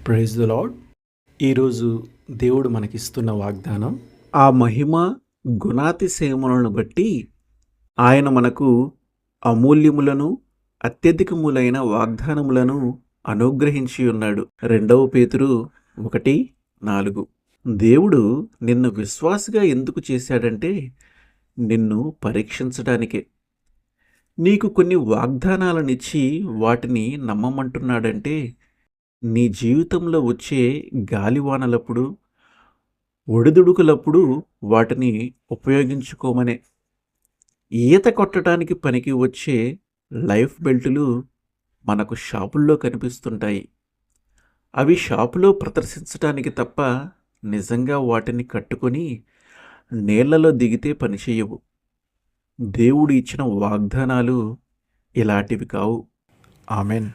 Praise the lord. ఈరోజు దేవుడు మనకిస్తున్న వాగ్దానం, ఆ మహిమ గుణాతిశయములను బట్టి ఆయన మనకు అమూల్యములను అత్యధికములైన వాగ్దానములను అనుగ్రహించి ఉన్నాడు. 2 పేతురు 1:4. దేవుడు నిన్ను విశ్వాసిగా ఎందుకు చేశాడంటే నిన్ను పరీక్షించడానికే. నీకు కొన్ని వాగ్దానాలనిచ్చి వాటిని నమ్మమంటున్నాడంటే నీ జీవితంలో వచ్చే గాలివానలప్పుడు, ఒడిదుడుకులప్పుడు వాటిని ఉపయోగించుకోమనే. ఈత కొట్టడానికి పనికి వచ్చే లైఫ్ బెల్టులు మనకు షాపుల్లో కనిపిస్తుంటాయి. అవి షాపులో ప్రదర్శించడానికి తప్ప నిజంగా వాటిని కట్టుకొని నీళ్లలో దిగితే పనిచేయవు. దేవుడు ఇచ్చిన వాగ్దానాలు ఇలాంటివి కావు. ఆమెన్.